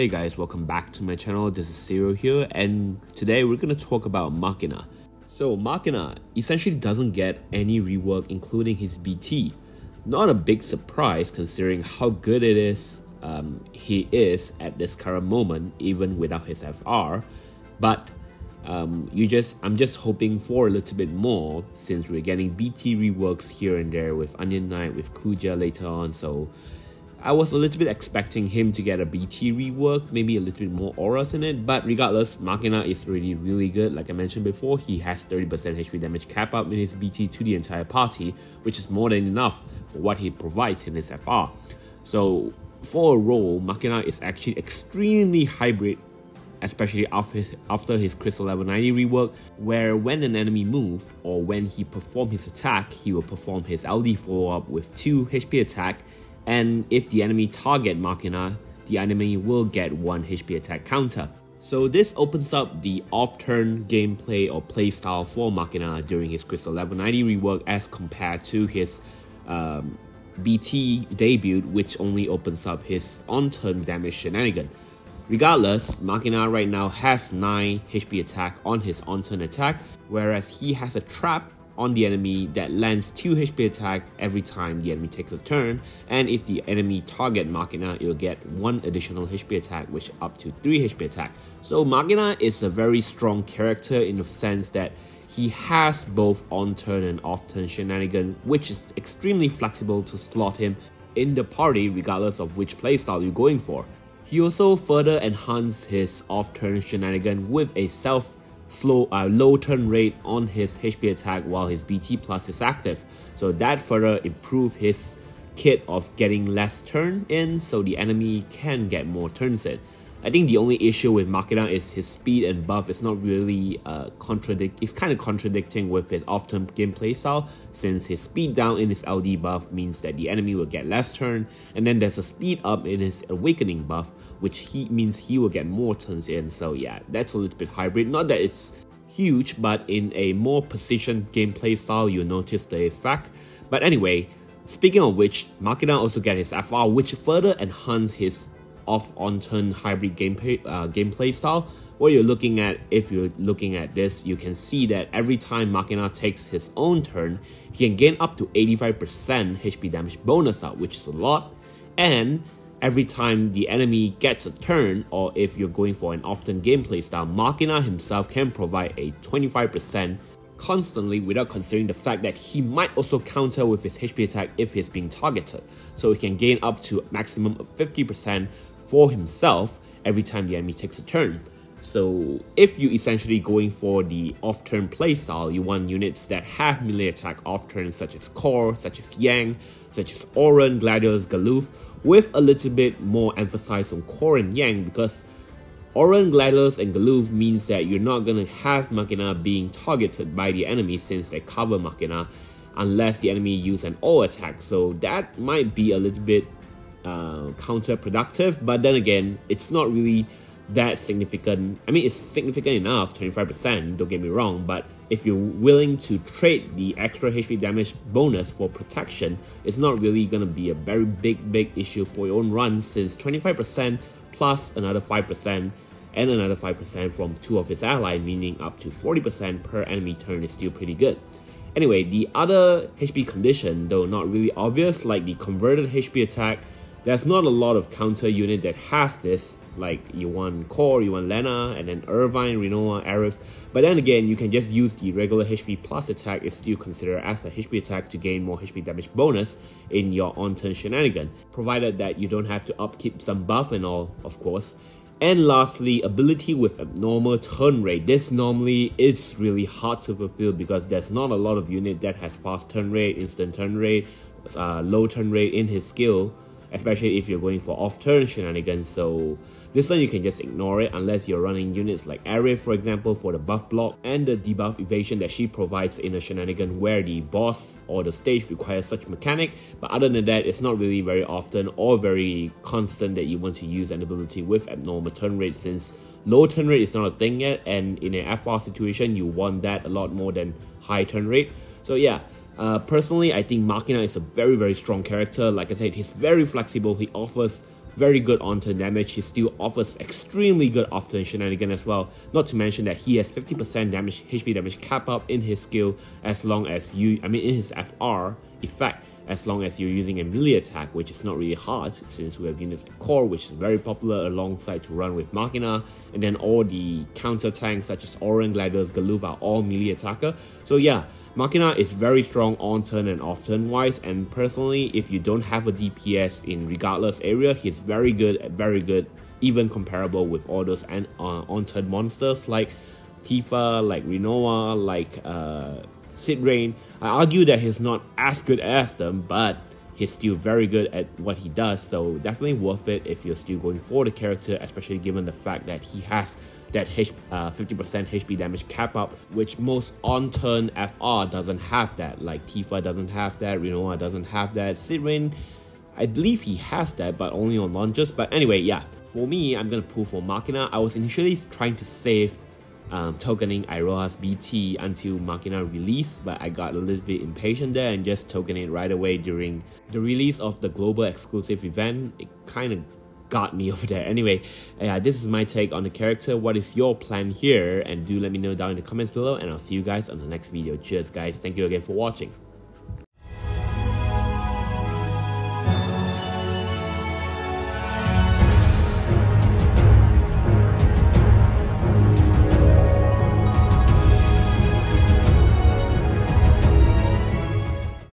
Hey guys, welcome back to my channel. This is Zero here, and today we're going to talk about Machina. So Machina essentially doesn't get any rework, including his BT. Not a big surprise considering how good it is he is at this current moment, even without his FR. But I'm just hoping for a little bit more, since we're getting BT reworks here and there with Onion Knight, with Kuja later on. So I was a little bit expecting him to get a BT rework, maybe a little bit more auras in it, but regardless, Machina is really good. Like I mentioned before, he has 30% HP damage cap up in his BT to the entire party, which is more than enough for what he provides in his FR. So for a role, Machina is actually extremely hybrid, especially after his Crystal Level 90 rework, where when an enemy moves or when he performs his attack, he will perform his LD follow-up with 2 HP attack, and if the enemy target Machina, the enemy will get 1 HP attack counter. So this opens up the off-turn gameplay or playstyle for Machina during his Crystal Level 90 rework as compared to his BT debut, which only opens up his on-turn damage shenanigan. Regardless, Machina right now has 9 HP attack on his on-turn attack, whereas he has a trap on the enemy that lands 2 HP attack every time the enemy takes a turn, and if the enemy target Machina, it will get 1 additional HP attack, which up to 3 HP attack. So Machina is a very strong character in the sense that he has both on-turn and off-turn shenanigans, which is extremely flexible to slot him in the party regardless of which playstyle you're going for. He also further enhanced his off-turn shenanigan with a low turn rate on his HP attack while his BT plus is active, so that further improved his kit of getting less turn in so the enemy can get more turns in. I think the only issue with Machina is his speed and buff is not really it's kind of contradicting with his off-turn gameplay style, since his speed down in his LD buff means that the enemy will get less turn, and then there's a speed up in his awakening buff, which means he will get more turns in. So yeah, that's a little bit hybrid. Not that it's huge, but in a more positioned gameplay style, you'll notice the effect. But anyway, speaking of which, Machina also get his FR, which further enhance his on-turn hybrid gameplay style. What you're looking at, if you're looking at this, you can see that every time Machina takes his own turn, he can gain up to 85% HP damage bonus up, which is a lot. And every time the enemy gets a turn, or if you're going for an off-turn gameplay style, Machina himself can provide a 25% constantly without considering the fact that he might also counter with his HP attack if he's being targeted. So he can gain up to a maximum of 50% for himself every time the enemy takes a turn. So if you're essentially going for the off-turn playstyle, you want units that have melee attack off-turn, such as Core, such as Yang, such as Auron, Gladius, Galuf, with a little bit more emphasis on Core and Yang, because Auron, Gladius, and Galuf means that you're not going to have Machina being targeted by the enemy, since they cover Machina unless the enemy use an all attack. So that might be a little bit counterproductive, but then again, it's not really that significant. I mean, it's significant enough, 25%, don't get me wrong, but if you're willing to trade the extra HP damage bonus for protection, it's not really going to be a very big issue for your own run, since 25% plus another 5% and another 5% from 2 of his allies, meaning up to 40% per enemy turn, is still pretty good. Anyway, the other HP condition, though not really obvious, like the converted HP attack, there's not a lot of counter unit that has this. Like you want Core, you want Lena, and then Irvine, Rinoa, Aerith. But then again, you can just use the regular HP plus attack. It's still considered as a HP attack to gain more HP damage bonus in your on-turn shenanigan, provided that you don't have to upkeep some buff and all, of course. And lastly, ability with abnormal turn rate. This normally is really hard to fulfill because there's not a lot of unit that has fast turn rate, instant turn rate, low turn rate in his skill, especially if you're going for off-turn shenanigans. So this one you can just ignore it unless you're running units like Aerith, for example, for the buff block and the debuff evasion that she provides in a shenanigan where the boss or the stage requires such mechanic. But other than that, it's not really very often or very constant that you want to use an ability with abnormal turn rate, since low turn rate is not a thing yet, and in an FR situation you want that a lot more than high turn rate. So yeah, personally I think Machina is a very strong character. Like I said, he's very flexible. He offers very good on-turn damage. He still offers extremely good off-turn shenanigan as well. Not to mention that he has 50% damage, HP damage cap up in his skill as long as in his FR effect, as long as you're using a melee attack, which is not really hard since we have units like Core, which is very popular alongside to run with Machina, and then all the counter tanks such as Oran, Gladius, Galuf are all melee attacker. So yeah, Machina is very strong on turn and off turn wise, and personally, if you don't have a DPS in Regardless area, he's very good, even comparable with all those on turn monsters like Tifa, like Rinoa, like Sid Rain. I argue that he's not as good as them, but he's still very good at what he does, so definitely worth it if you're still going for the character, especially given the fact that he has that 50% HP damage cap up, which most on-turn FR doesn't have that. Like Tifa doesn't have that, Rinoa doesn't have that, Sid Rain, I believe he has that, but only on launches. But anyway, yeah, for me, I'm gonna pull for Machina. I was initially trying to save tokening Iroha's BT until Machina release, but I got a little bit impatient there and just token it right away during the release of the global exclusive event. It kind of got me over there. Anyway, this is my take on the character. What is your plan here? And do let me know down in the comments below, and I'll see you guys on the next video. Cheers guys, thank you again for watching.